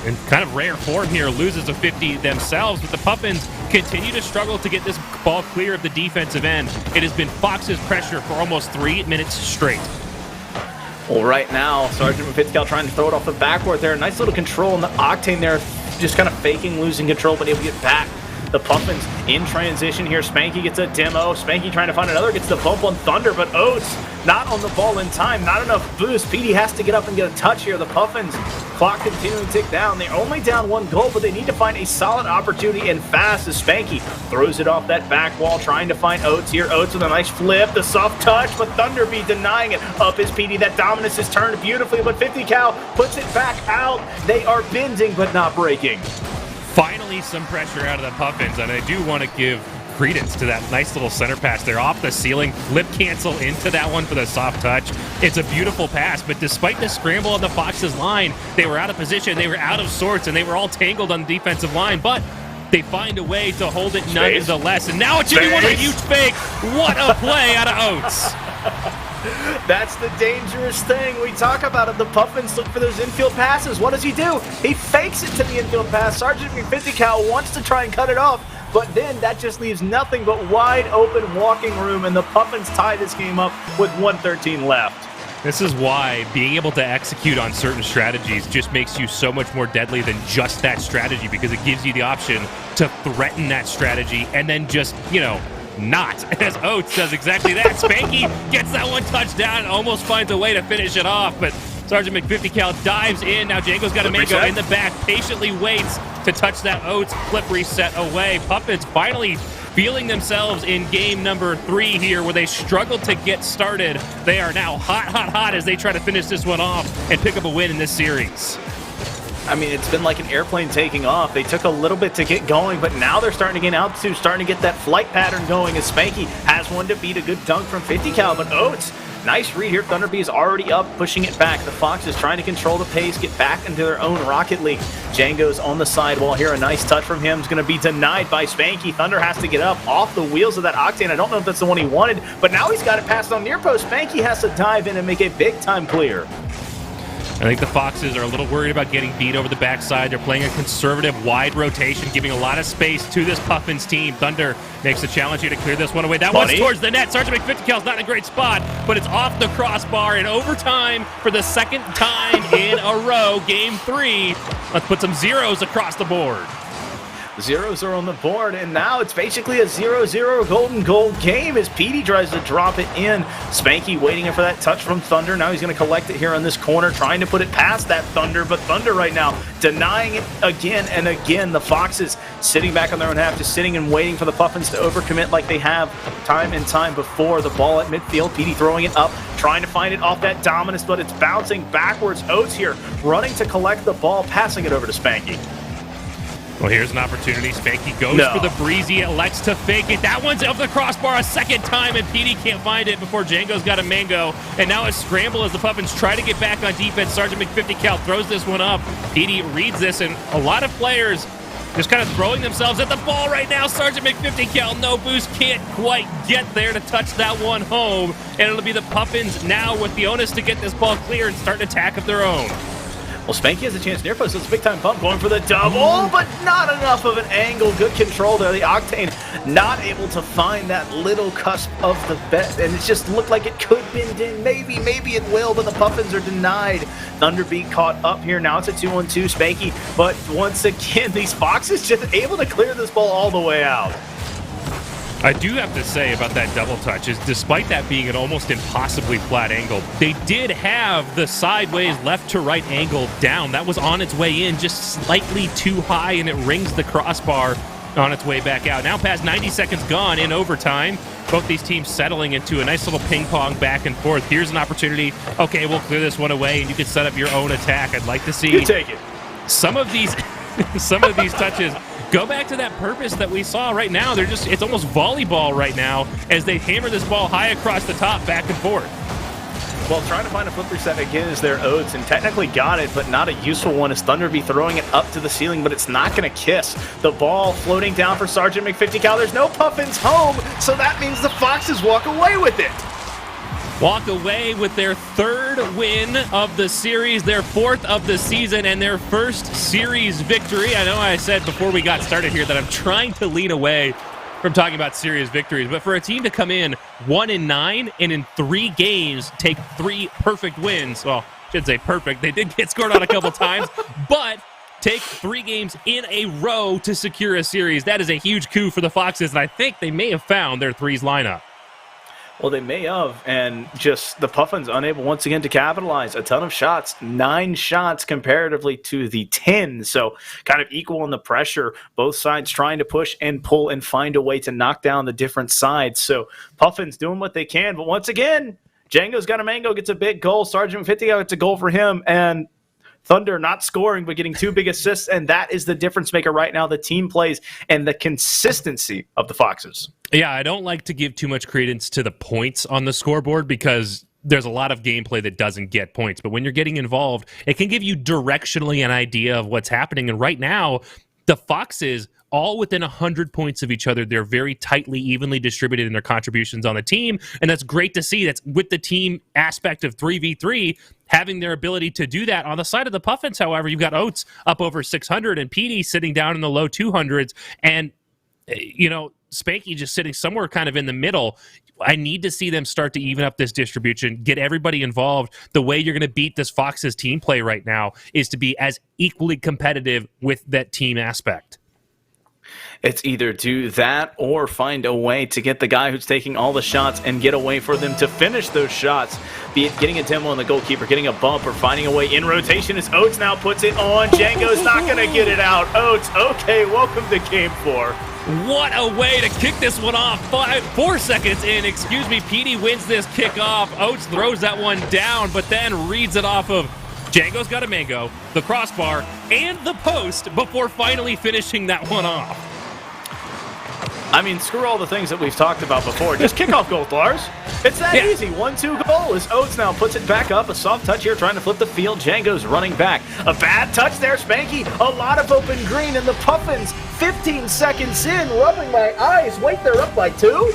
S1: in kind of rare form here, loses a 50 themselves, but the Puffins continue to struggle to get this ball clear of the defensive end. It has been Fox's pressure for almost 3 minutes straight.
S2: Well, right now, Sergeant McFifty Cal trying to throw it off the backboard there. Nice little control, and the Octane there just kind of faking losing control, but able to get back. The Puffins in transition here. Spanky gets a demo. Spanky trying to find another, gets the bump on Thunder, but Oates not on the ball in time. Not enough boost. PD has to get up and get a touch here. The Puffins, clock continuing to tick down. They're only down 1 goal, but they need to find a solid opportunity and fast as Spanky throws it off that back wall, trying to find Oates here. Oates with a nice flip, the soft touch, but Thunderbee denying it. Up is PD. That dominance is turned beautifully, but 50 cal puts it back out. They are bending, but not breaking.
S1: Finally, some pressure out of the Puffins, and I do want to give credence to that nice little center pass there off the ceiling. Flip cancel into that one for the soft touch. It's a beautiful pass, but despite the scramble on the Foxes line, they were out of position, they were out of sorts, and they were all tangled on the defensive line, but they find a way to hold it nonetheless. And now it's going to be one a huge fake. What a play out of Oates.
S2: That's the dangerous thing. We talk about it. The Puffins look for those infield passes. What does he do? He fakes it to the infield pass. Sergeant McFifty Cal wants to try and cut it off, but then that just leaves nothing but wide open walking room, and the Puffins tie this game up with 1:13 left.
S1: This is why being able to execute on certain strategies just makes you so much more deadly than just that strategy, because it gives you the option to threaten that strategy and then just, not, as Oates does exactly that. Spanky gets that one touchdown and almost finds a way to finish it off, but Sergeant McFifty Cal dives in. Now Django's got a mango in the back, patiently waits to touch that Oates flip reset away. Puppets finally feeling themselves in game number 3 here, where they struggled to get started. They are now hot as they try to finish this one off and pick up a win in this series.
S2: I mean, it's been like an airplane taking off. They took a little bit to get going, but now they're starting to gain altitude, starting to get that flight pattern going as Spanky has one to beat. A good dunk from 50 cal, but Oates, nice read here. Thunderbee is already up, pushing it back. The Foxes trying to control the pace, get back into their own Rocket League. Django's on the sidewall here. A nice touch from him is going to be denied by Spanky. Thunder has to get up off the wheels of that Octane. I don't know if that's the one he wanted, but now he's got it passed on near post. Spanky has to dive in and make a big-time clear.
S1: I think the Foxes are a little worried about getting beat over the backside. They're playing a conservative, wide rotation, giving a lot of space to this Puffins team. Thunder makes a challenge here to clear this one away. That one's towards the net. Sergeant McFifty-Cal's not in a great spot, but it's off the crossbar in overtime for the second time in a row. Game 3. Let's put some zeros across the board.
S2: Zeros are on the board, and now it's basically a 0-0 golden goal game as Petey tries to drop it in. Spanky waiting for that touch from Thunder. Now he's going to collect it here on this corner, trying to put it past that Thunder, but Thunder right now denying it again and again. The Foxes sitting back on their own half, just sitting and waiting for the Puffins to overcommit like they have time and time before. The ball at midfield, Petey throwing it up, trying to find it off that Dominus, but it's bouncing backwards. Oates here running to collect the ball, passing it over to Spanky.
S1: Well, here's an opportunity. Spanky goes for the breezy, elects to fake it. That one's off the crossbar a second time, and Petey can't find it before Django's got a mango. And now a scramble as the Puffins try to get back on defense. Sergeant McFifty-Cal throws this one up. Petey reads this, and a lot of players just kind of throwing themselves at the ball right now. Sergeant McFifty-Cal, no boost, can't quite get there to touch that one home. And it'll be the Puffins now with the onus to get this ball clear and start an attack of their own.
S2: Well, Spanky has a chance near post, so it's a big-time bump going for the double, but not enough of an angle. Good control there. The Octane not able to find that little cusp of the bet, and it just looked like it could bend in. Maybe it will, but the Puffins are denied. Thunderbeat caught up here. Now it's a 2-on-2 Spanky, but once again, these Foxes just able to clear this ball all the way out.
S1: I do have to say about that double touch is despite that being an almost impossibly flat angle, they did have the sideways left to right angle down. That was on its way in, just slightly too high, and it rings the crossbar on its way back out. Now past 90 seconds gone in overtime. Both these teams settling into a nice little ping pong back and forth. Here's an opportunity. Okay, we'll clear this one away, and you can set up your own attack. I'd like to see
S2: you take it.
S1: Some of these touches go back to that purpose that we saw right now. It's almost volleyball right now as they hammer this ball high across the top, back and forth.
S2: Well, trying to find a flip reset again is their Oates, and technically got it, but not a useful one as Thunder be throwing it up to the ceiling, but it's not going to kiss. The ball floating down for Sergeant McFifty-Cal. There's no Puffins home, so that means the Foxes walk away with it.
S1: Walk away with their third win of the series, their fourth of the season, and their first series victory. I know I said before we got started here that I'm trying to lean away from talking about series victories, but for a team to come in 1-9 and in 3 games take 3 perfect wins, well, I should say perfect. They did get scored on a couple times, but take 3 games in a row to secure a series. That is a huge coup for the Foxes, and I think they may have found their threes lineup.
S2: Well, they may have, and just the Puffins unable once again to capitalize. A ton of shots, 9 shots comparatively to the 10, so kind of equal in the pressure. Both sides trying to push and pull and find a way to knock down the different sides. So Puffins doing what they can, but once again, Django's got a mango, gets a big goal. Sergeant 50 gets a goal for him, and Thunder not scoring, but getting 2 big assists, and that is the difference maker right now. The team plays and the consistency of the Foxes.
S1: Yeah, I don't like to give too much credence to the points on the scoreboard because there's a lot of gameplay that doesn't get points. But when you're getting involved, it can give you directionally an idea of what's happening. And right now, the Foxes, all within 100 points of each other, they're very tightly, evenly distributed in their contributions on the team. And that's great to see. That's with the team aspect of 3v3, having their ability to do that. On the side of the Puffins, however, you've got Oates up over 600 and Petey sitting down in the low 200s. And, you know, Spanky just sitting somewhere kind of in the middle. I need to see them start to even up this distribution, get everybody involved. The way you're going to beat this Foxes team play right now is to be as equally competitive with that team aspect.
S2: It's either do that or find a way to get the guy who's taking all the shots and get a way for them to finish those shots. Be it getting a demo on the goalkeeper, getting a bump, or finding a way in rotation as Oates now puts it on. Django's not going to get it out. Oates, okay, welcome to game 4.
S1: What a way to kick this one off. 4 seconds in, Petey wins this kickoff. Oates throws that one down, but then reads it off of Django's got a mango, the crossbar, and the post before finally finishing that one off.
S2: I mean, screw all the things that we've talked about before. Just kickoff goal, Lars. It's that easy. 1-2 goal as Oates now puts it back up. A soft touch here trying to flip the field. Django's running back. A bad touch there, Spanky. A lot of open green, and the Puffins 15 seconds in, rubbing my eyes. Wait, they're up by 2?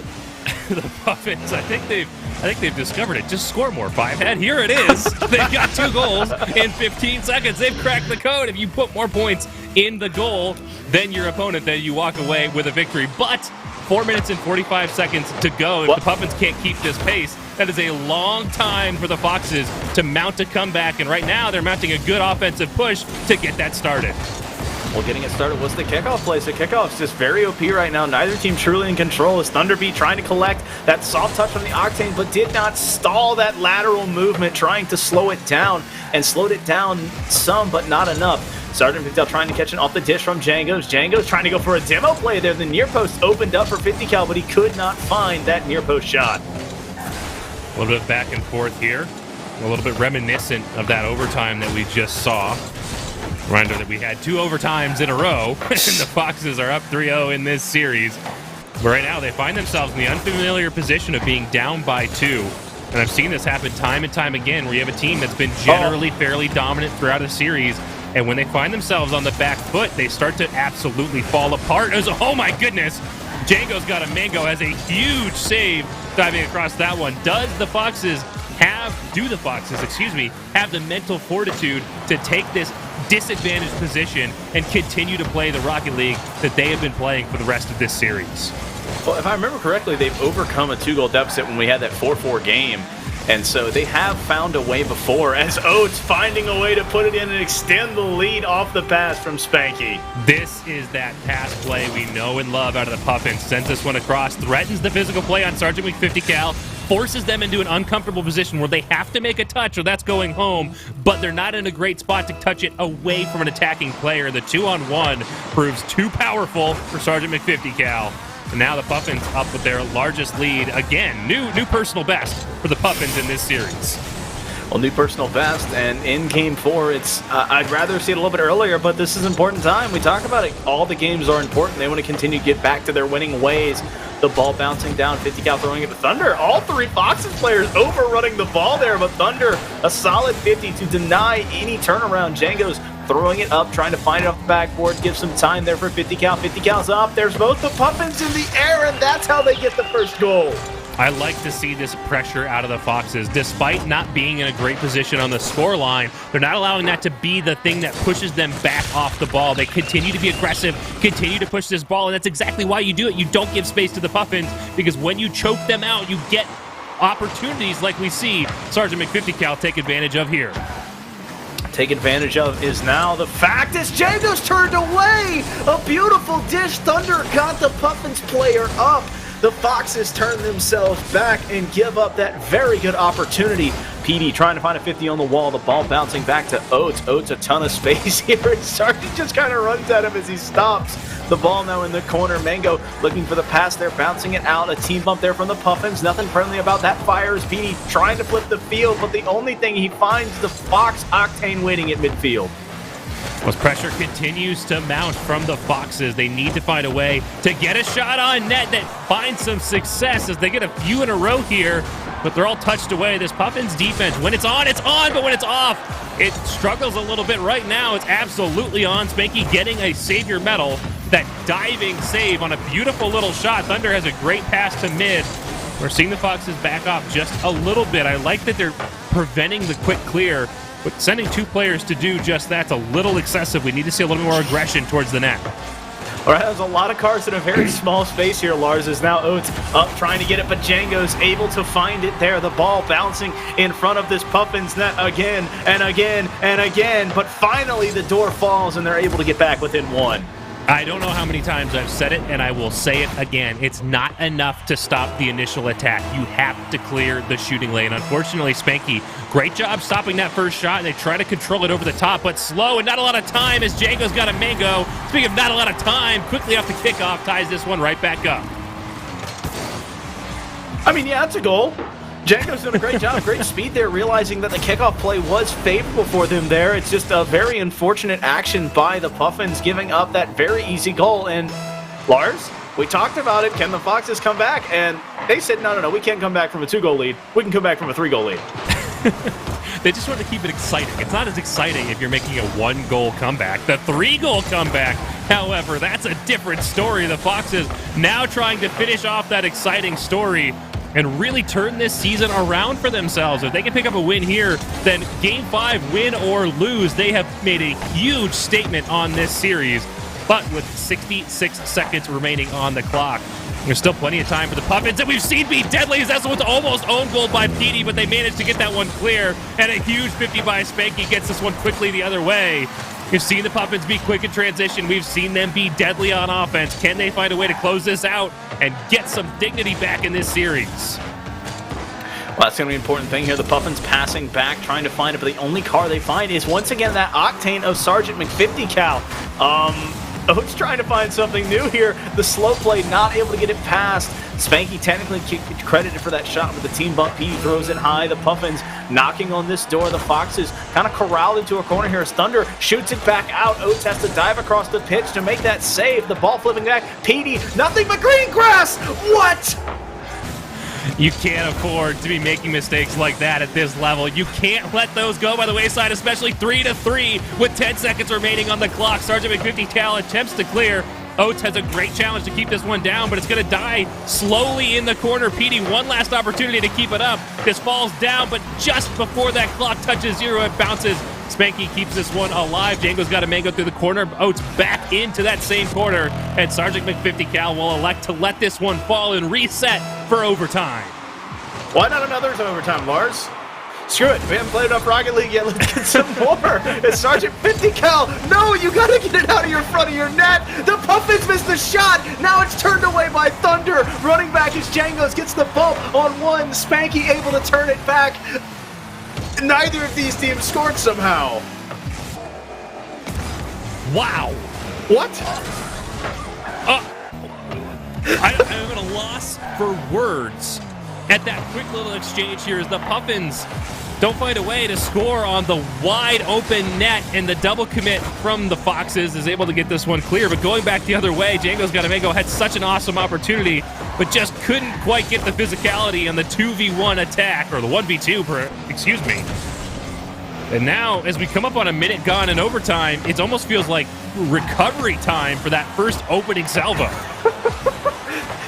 S1: the Puffins, I think they've discovered it. Just score more, Fivehead. Here it is. They've got 2 goals in 15 seconds. They've cracked the code. If you put more points in the goal than your opponent, then you walk away with a victory. But 4 minutes and 45 seconds to go. If the Puffins can't keep this pace, that is a long time for the Foxes to mount a comeback. And right now, they're mounting a good offensive push to get that started.
S2: Well, getting it started was the kickoff play. So kickoff's just very OP right now. Neither team truly in control as Thunderbeat trying to collect that soft touch from the Octane, but did not stall that lateral movement, trying to slow it down, and slowed it down some, but not enough. Sergeant Pigtail trying to catch it off the dish from Django's. Django's trying to go for a demo play there. The near post opened up for 50 cal, but he could not find that near post shot.
S1: A little bit of back and forth here. A little bit reminiscent of that overtime that we just saw. Reminder that we had 2 overtimes in a row, and the Foxes are up 3-0 in this series. But right now, they find themselves in the unfamiliar position of being down by 2. And I've seen this happen time and time again, where you have a team that's been generally fairly dominant throughout a series, and when they find themselves on the back foot, they start to absolutely fall apart. Oh my goodness! Django's got a mango, has a huge save diving across that one. Do the Foxes have the mental fortitude to take this disadvantaged position and continue to play the Rocket League that they have been playing for the rest of this series?
S2: Well, if I remember correctly, they've overcome a 2-goal deficit when we had that 4-4 game. And so they have found a way before, as Oates finding a way to put it in and extend the lead off the pass from Spanky.
S1: This is that pass play we know and love out of the Puffins. Sends this one across, threatens the physical play on Sergeant Week 50 cal, forces them into an uncomfortable position where they have to make a touch or that's going home, but they're not in a great spot to touch it away from an attacking player. The 2-on-1 proves too powerful for Sergeant Mc 50 cal. And now the Puffins up with their largest lead. Again, new personal best for the Puffins in this series.
S2: Well, new personal best, and in Game 4, it's I'd rather see it a little bit earlier, but this is an important time. We talk about it. All the games are important. They want to continue to get back to their winning ways. The ball bouncing down, 50 cal throwing it to Thunder. All 3 Foxes players overrunning the ball there, but Thunder, a solid 50 to deny any turnaround. Django's throwing it up, trying to find it off the backboard, give some time there for 50 cal. 50 cal's up. There's both the Puffins in the air, and that's how they get the first goal.
S1: I like to see this pressure out of the Foxes. Despite not being in a great position on the score line, they're not allowing that to be the thing that pushes them back off the ball. They continue to be aggressive, continue to push this ball, and that's exactly why you do it. You don't give space to the Puffins, because when you choke them out, you get opportunities like we see Sergeant Mc 50 cal take advantage of here.
S2: Take advantage of is now the fact is Django's turned away. A beautiful dish. Thunder got the Puffins player up. The Foxes turn themselves back and give up that very good opportunity. PD trying to find a 50 on the wall. The ball bouncing back to Oates. Oates a ton of space here. Sargent just kind of runs at him as he stops. The ball now in the corner. Mango looking for the pass there, bouncing it out. A team bump there from the Puffins. Nothing friendly about that fire as PD trying to flip the field, but the only thing he finds the Fox Octane waiting at midfield.
S1: As pressure continues to mount from the Foxes, they need to find a way to get a shot on net that finds some success as they get a few in a row here, but they're all touched away. This Puffins defense, when it's on, but when it's off, it struggles a little bit right now. It's absolutely on. Spanky getting a Savior medal. That diving save on a beautiful little shot. Thunder has a great pass to mid. We're seeing the Foxes back off just a little bit. I like that they're preventing the quick clear, but sending 2 players to do just that's a little excessive. We need to see a little more aggression towards the net.
S2: All right, there's a lot of cards in a very small space here. Lars is now Oates up trying to get it, but Django's able to find it there. The ball bouncing in front of this Puffins net again and again and again, but finally the door falls and they're able to get back within 1.
S1: I don't know how many times I've said it, and I will say it again. It's not enough to stop the initial attack. You have to clear the shooting lane. Unfortunately, Spanky, great job stopping that first shot. They try to control it over the top, but slow and not a lot of time as Django's got a mango. Speaking of not a lot of time, quickly off the kickoff, ties this one right back up.
S2: I mean, yeah, that's a goal. Django's doing a great job, great speed there, realizing that the kickoff play was favorable for them there. It's just a very unfortunate action by the Puffins, giving up that very easy goal. And Lars, we talked about it. Can the Foxes come back? And they said, no, we can't come back from a 2-goal lead. We can come back from a 3-goal lead.
S1: They just want to keep it exciting. It's not as exciting if you're making a 1-goal comeback. The 3-goal comeback, however, that's a different story. The Foxes now trying to finish off that exciting story and really turn this season around for themselves. If they can pick up a win here, then Game 5, win or lose, they have made a huge statement on this series. But with 66 seconds remaining on the clock, there's still plenty of time for the Puffins that we've seen be deadly. That's what's almost own goal by Petey, but they managed to get that one clear. And a huge 50 by Spanky gets this one quickly the other way. We've seen the Puffins be quick in transition. We've seen them be deadly on offense. Can they find a way to close this out and get some dignity back in this series?
S2: Well, that's going to be an important thing here. The Puffins passing back, trying to find it, but the only car they find is once again that Octane of Sergeant McFifty Cal. Oates trying to find something new here. The slow play, not able to get it past. Spanky technically credited for that shot with the team bump. He throws it high. The Puffins knocking on this door. The Foxes kind of corralled into a corner here as Thunder shoots it back out. Oates has to dive across the pitch to make that save. The ball flipping back. Petey, nothing but green grass. What?
S1: You can't afford to be making mistakes like that at this level. You can't let those go by the wayside, especially 3-3 with 10 seconds remaining on the clock. Sergeant McFifty Cal attempts to clear. Oates has a great challenge to keep this one down, but it's going to die slowly in the corner. Petey, one last opportunity to keep it up. This falls down, but just before that clock touches zero, it bounces. Spanky keeps this one alive. Django's got a mango through the corner. Oates back into that same corner, and Sergeant McFifty Cal will elect to let this one fall and reset for overtime.
S2: Why not another overtime, Lars? Screw it. We haven't played enough Rocket League yet. Let's get some more. It's Sergeant 50 Cal. No, you got to get it out of your front of your net. The Puffins missed the shot. Now it's turned away by Thunder. Running back is Django's. Gets the bump on one. Spanky able to turn it back. Neither of these teams scored somehow.
S1: Wow.
S2: What?
S1: I'm at a loss for words at that quick little exchange here as the Puffins don't find a way to score on the wide open net, and the double commit from the Foxes is able to get this one clear. But going back the other way, Django's got to make had such an awesome opportunity, but just couldn't quite get the physicality on the 2v1 attack, or the 1v2, excuse me. And now, as we come up on a minute gone in overtime, it almost feels like recovery time for that first opening salvo.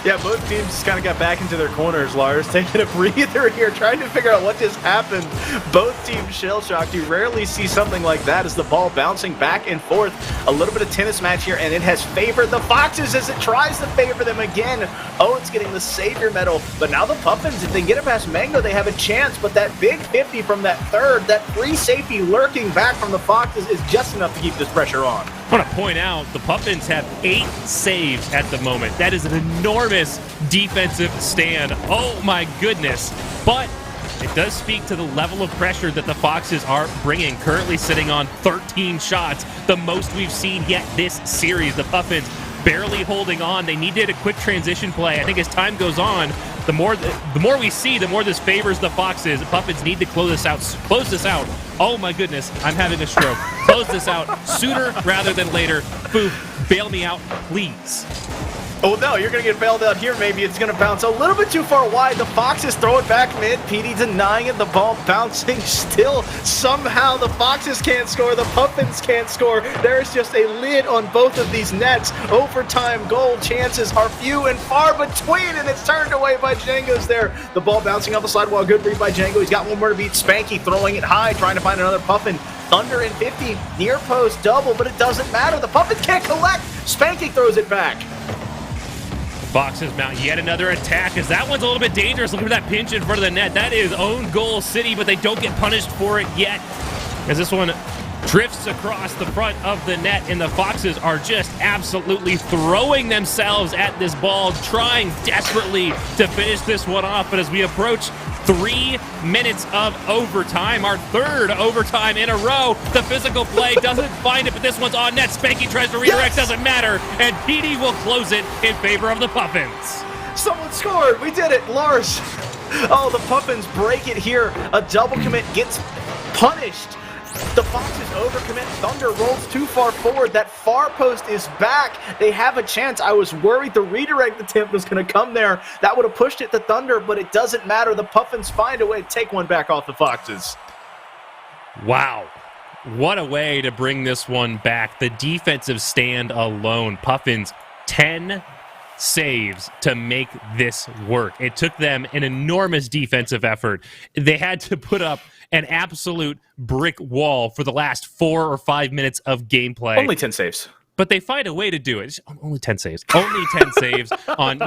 S2: Yeah, both teams just kind of got back into their corners, Lars, taking a breather here, trying to figure out what just happened. Both teams shell-shocked. You rarely see something like that as the ball bouncing back and forth. A little bit of tennis match here, and it has favored the Foxes as it tries to favor them again. Oates getting the savior medal, but now the Puffins, if they get it past Mango, they have a chance, but that big 50 from that third, that free safety lurking back from the Foxes is just enough to keep this pressure on.
S1: I want to point out the Puffins have 8 saves at the moment. That is an enormous defensive stand. Oh my goodness. But it does speak to the level of pressure that the Foxes are bringing. Currently sitting on 13 shots, the most we've seen yet this series. The Puffins barely holding on. They needed a quick transition play. I think as time goes on, the more we see, the more this favors the Foxes. The Puffins need to close this out. Close this out. Oh my goodness, I'm having a stroke. Close this out sooner rather than later. Boof, bail me out, please.
S2: Oh no, you're going to get bailed out here. Maybe it's going to bounce a little bit too far wide. The Foxes throw it back mid. Petey denying it. The ball bouncing still. Somehow the Foxes can't score. The Puffins can't score. There's just a lid on both of these nets. Overtime goal chances are few and far between, and it's turned away by Django's there. The ball bouncing off the sidewall. Good read by Django. He's got one more to beat. Spanky throwing it high, trying to find another Puffin. Thunder and 50, near post double, but it doesn't matter. The Puffins can't collect. Spanky throws it back.
S1: Foxes mount yet another attack, as that one's a little bit dangerous. Look at that pinch in front of the net. That is own goal city, but they don't get punished for it yet, as this one drifts across the front of the net, and the Foxes are just absolutely throwing themselves at this ball, trying desperately to finish this one off. But as we approach 3 minutes of overtime, our third overtime in a row, the physical play doesn't find it, but this one's on net. Spanky tries to redirect, doesn't matter, and Petey will close it in favor of the Puffins.
S2: Someone scored. We did it, Lars. Oh, the Puffins break it here. A double commit gets punished. The Foxes overcommit. Thunder rolls too far forward. That far post is back. They have a chance. I was worried the redirect attempt was going to come there. That would have pushed it to Thunder, but it doesn't matter. The Puffins find a way to take one back off the Foxes.
S1: Wow. What a way to bring this one back. The defensive stand alone. Puffins, 10 saves to make this work. It took them an enormous defensive effort. They had to put up an absolute brick wall for the last 4 or 5 minutes of gameplay.
S2: Only 10 saves.
S1: But they find a way to do it. It's only 10 saves. Only 10 saves on,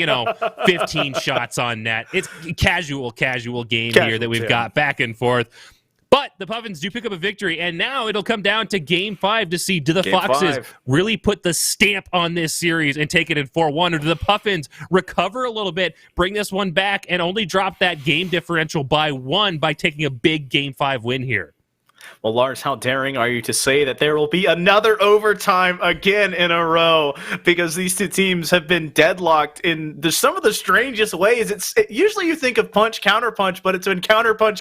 S1: 15 shots on net. It's casual game here that we've got back and forth. But the Puffins do pick up a victory, and now it'll come down to Game 5 to see, do the Foxes really put the stamp on this series and take it in 4-1, or do the Puffins recover a little bit, bring this one back, and only drop that game differential by 1 by taking a big Game 5 win here?
S2: Well, Lars, how daring are you to say that there will be another overtime again in a row, because these two teams have been deadlocked in some of the strangest ways. Usually you think of punch, counter punch, but it's been counter punch,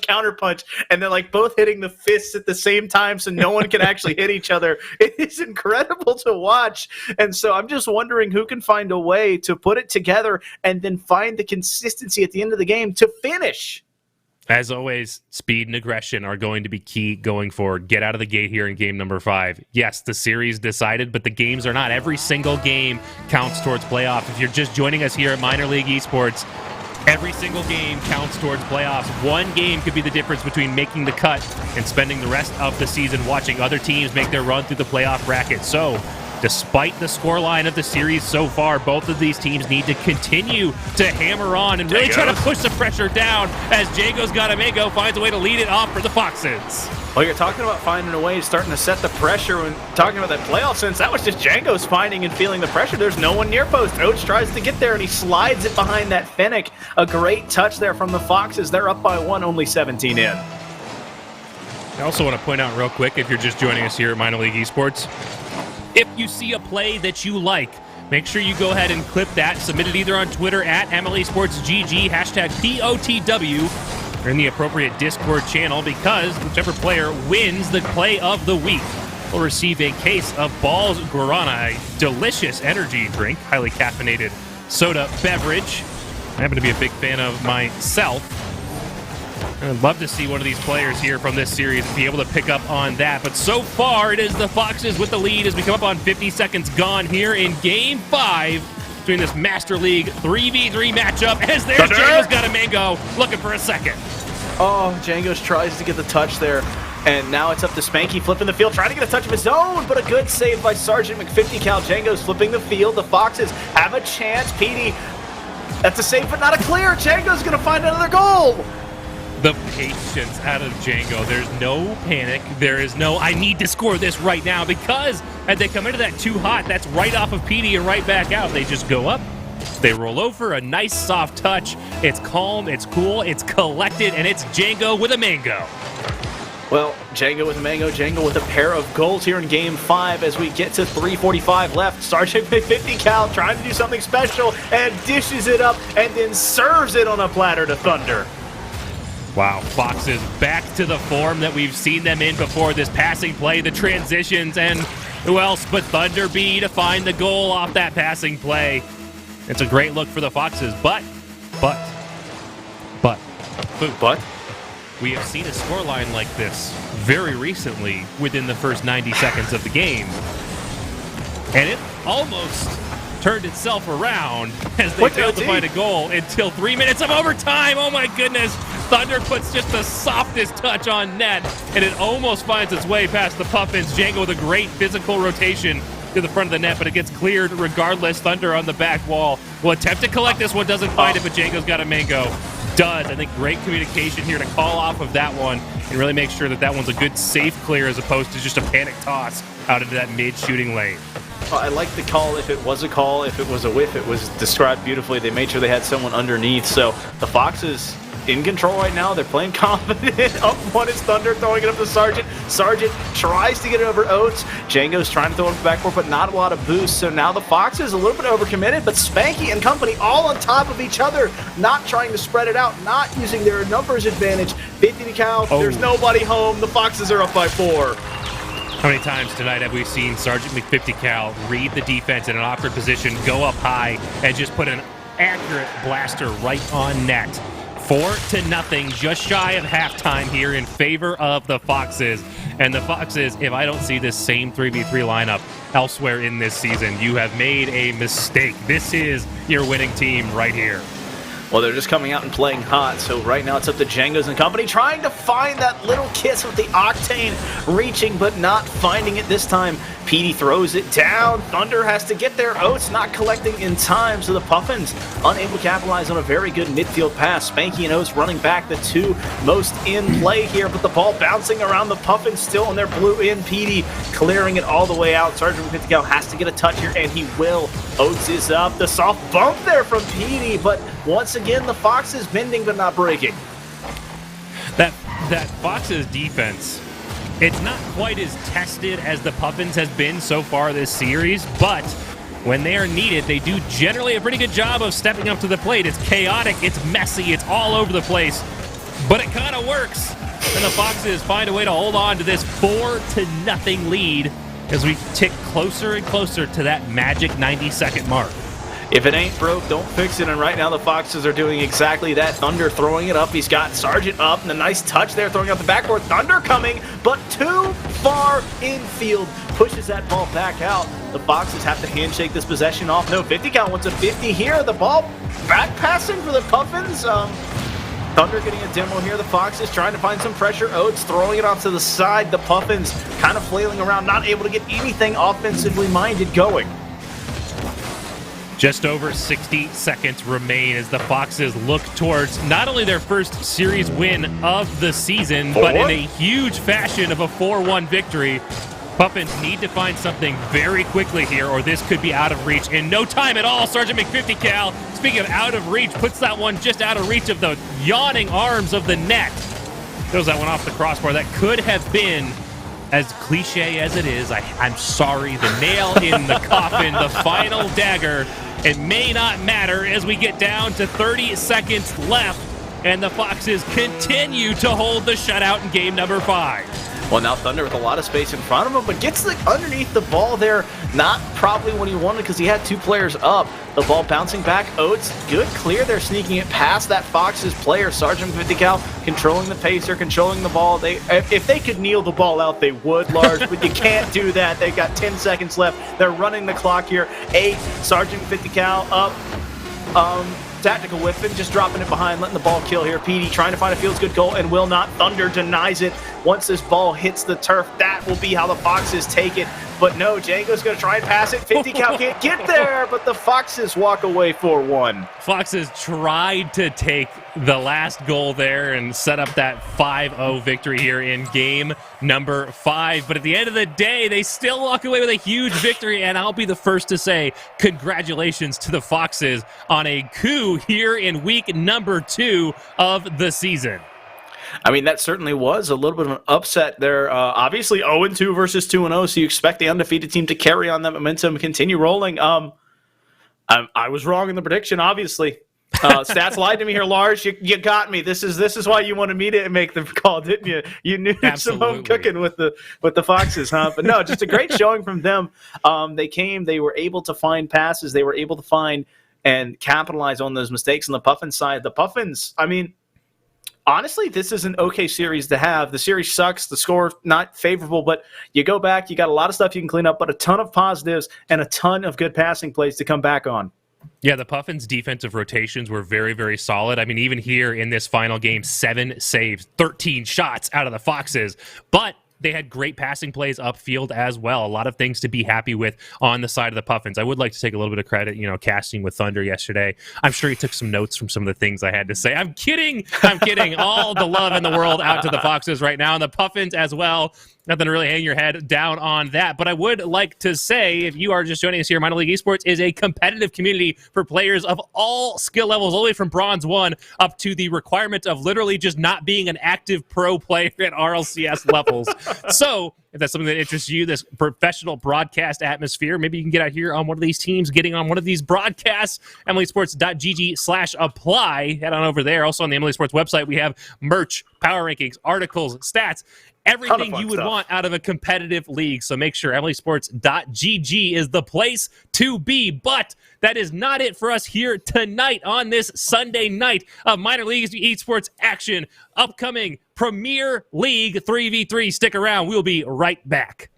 S2: and they're like both hitting the fists at the same time, so no one can actually hit each other. It is incredible to watch. And so I'm just wondering who can find a way to put it together and then find the consistency at the end of the game to finish.
S1: As always, speed and aggression are going to be key going forward. Get out of the gate here in game number 5. Yes, the series decided, but the games are not. Every single game counts towards playoff. If you're just joining us here at Minor League Esports, every single game counts towards playoffs. One game could be the difference between making the cut and spending the rest of the season watching other teams make their run through the playoff bracket. So, despite the scoreline of the series so far, both of these teams need to continue to hammer on and really try to push the pressure down as Django's Gatamago finds a way to lead it off for the Foxes.
S2: Well, you're talking about finding a way, starting to set the pressure when talking about that playoff sense. That was just Django's finding and feeling the pressure. There's no one near post. Oach tries to get there, and he slides it behind that Fennec. A great touch there from the Foxes. They're up by 1, only 17 in.
S1: I also want to point out real quick, if you're just joining us here at Minor League Esports, if you see a play that you like, make sure you go ahead and clip that. Submit it either on Twitter at MLE Sports GG, hashtag POTW, or in the appropriate Discord channel, because whichever player wins the play of the week will receive a case of Balls Guarana, a delicious energy drink, highly caffeinated soda beverage. I happen to be a big fan of myself. I'd love to see one of these players here from this series be able to pick up on that. But so far, it is the Foxes with the lead as we come up on 50 seconds gone here in Game 5 between this Master League 3v3 matchup. As there's Django's Gatamago looking for a second.
S2: Oh, Django's tries to get the touch there. And now it's up to Spanky flipping the field, trying to get a touch of his own, but a good save by Sergeant McFifty Cal. Django's flipping the field. The Foxes have a chance. Petey, that's a save, but not a clear. Django's going to find another goal.
S1: The patience out of Django. There's no panic. There is no, I need to score this right now, because as they come into that too hot, that's right off of Petey and right back out. They just go up. They roll over. A nice soft touch. It's calm. It's cool. It's collected. And it's Django with a mango.
S2: Well, Django with a mango. Django with a pair of goals here in Game 5 as we get to 3:45 left. Sergeant McFifty Cal trying to do something special and dishes it up and then serves it on a platter to Thunder.
S1: Wow, Foxes back to the form that we've seen them in before. This passing play, the transitions, and who else but Thunder B to find the goal off that passing play. It's a great look for the Foxes, but, we have seen a scoreline like this very recently within the first 90 seconds of the game. And it almost turned itself around as they failed to find a goal until 3 minutes of overtime. Oh my goodness. Thunder puts just the softest touch on net, and it almost finds its way past the Puffins. Django with a great physical rotation to the front of the net, but it gets cleared regardless. Thunder on the back wall will attempt to collect this one, doesn't find it, but Django's Gatamago does. I think great communication here to call off of that one and really make sure that that one's a good safe clear as opposed to just a panic toss out into that mid-shooting lane.
S2: I like the call. If it was a call, if it was a whiff, it was described beautifully. They made sure they had someone underneath. So the Foxes in control right now. They're playing confident. Up one is Thunder, throwing it up to Sargent. Sargent tries to get it over Oates. Django's trying to throw it backboard, but not a lot of boost. So now the Foxes a little bit overcommitted, but Spanky and company all on top of each other, not trying to spread it out, not using their numbers advantage. 50 to count. There's nobody home. The Foxes are up by 4.
S1: How many times tonight have we seen Sergeant McFifty Cal read the defense in an awkward position, go up high, and just put an accurate blaster right on net 4-0, just shy of halftime here in favor of the Foxes. And the Foxes, if I don't see this same 3v3 lineup elsewhere in this season, you have made a mistake. This is your winning team right here.
S2: Well, they're just coming out and playing hot, so right now it's up to Django's and company trying to find that little kiss with the Octane, reaching but not finding it this time. PD throws it down. Thunder has to get there. Oates not collecting in time, so the Puffins unable to capitalize on a very good midfield pass. Spanky and Oates running back, the two most in play here, but the ball bouncing around the Puffins still in their blue in. PD clearing it all the way out. Sergeant Pittigal has to get a touch here, and he will. Oates is up. The soft bump there from PD, but once again, the Foxes bending but not breaking.
S1: That Foxes defense, it's not quite as tested as the Puffins has been so far this series, but when they are needed, they do generally a pretty good job of stepping up to the plate. It's chaotic, it's messy, it's all over the place, but it kind of works. And the Foxes find a way to hold on to this 4-0 lead as we tick closer and closer to that magic 90-second mark.
S2: If it ain't broke, don't fix it. And right now the Foxes are doing exactly that. Thunder throwing it up. He's got Sargent up, and a nice touch there, throwing out the backboard. Thunder coming, but too far infield. Pushes that ball back out. The Foxes have to handshake this possession off. No, 50 count wants a 50 here. The ball back passing for the Puffins. Thunder getting a demo here. The Foxes trying to find some pressure. Oates throwing it off to the side. The Puffins kind of flailing around, not able to get anything offensively minded going.
S1: Just over 60 seconds remain as the Foxes look towards not only their first series win of the season, but in a huge fashion of a 4-1 victory. Puffins need to find something very quickly here, or this could be out of reach in no time at all. Sergeant McFifty Cal, speaking of out of reach, puts that one just out of reach of the yawning arms of the net. Throws that one off the crossbar. That could have been, as cliche as it is, I'm sorry, the nail in the coffin, the final dagger. It may not matter as we get down to 30 seconds left, and the Foxes continue to hold the shutout in game number 5.
S2: Well, now Thunder with a lot of space in front of him, but gets underneath the ball there. Not probably what he wanted because he had two players up. The ball bouncing back. Oates, good clear there, sneaking it past that Foxes player. Sergeant Vittical controlling the pacer, controlling the ball. If they could kneel the ball out, they would, Lars, but you can't do that. They've got 10 seconds left. They're running the clock here. 8, Sergeant Vittical up. Tactical whiffing, just dropping it behind, letting the ball kill here. PD trying to find a feels good goal and will not. Thunder denies it. Once this ball hits the turf, that will be how the Foxes take it. But no, Django's going to try and pass it. 50 cal can't get there, but the Foxes walk away 4-1.
S1: Foxes tried to take the last goal there and set up that 5-0 victory here in game number 5. But at the end of the day, they still walk away with a huge victory, and I'll be the first to say congratulations to the Foxes on a coup here in week number 2 of the season.
S2: I mean, that certainly was a little bit of an upset there. Obviously, 0-2 versus 2-0, so you expect the undefeated team to carry on that momentum and continue rolling. I was wrong in the prediction, obviously. Stats lied to me here, Lars. You got me. This is why you wanted me to make the call, didn't you? You knew some home cooking with the Foxes, huh? But no, just a great showing from them. They were able to find passes. They were able to find and capitalize on those mistakes on the Puffins side. The Puffins, I mean, honestly, this is an okay series to have. The series sucks. The score not favorable, but you go back, you got a lot of stuff you can clean up, but a ton of positives and a ton of good passing plays to come back on.
S1: Yeah, the Puffins' defensive rotations were very, very solid. I mean, even here in this final game, 7 saves, 13 shots out of the Foxes. But they had great passing plays upfield as well. A lot of things to be happy with on the side of the Puffins. I would like to take a little bit of credit, casting with Thunder yesterday. I'm sure he took some notes from some of the things I had to say. I'm kidding. All the love in the world out to the Foxes right now, and the Puffins as well. Nothing to really hang your head down on that. But I would like to say, if you are just joining us here, Minor League Esports is a competitive community for players of all skill levels, all the way from Bronze 1 up to the requirement of literally just not being an active pro player at RLCS levels. So if that's something that interests you, this professional broadcast atmosphere, maybe you can get out here on one of these teams, getting on one of these broadcasts. MLEsports.gg/apply. Head on over there. Also on the MLE Sports website, we have merch, power rankings, articles, stats, everything you would want out of a competitive league. So make sure MLEsports.gg is the place to be. But that is not it for us here tonight on this Sunday night of minor league esports action. Upcoming Premier League 3v3. Stick around. We'll be right back.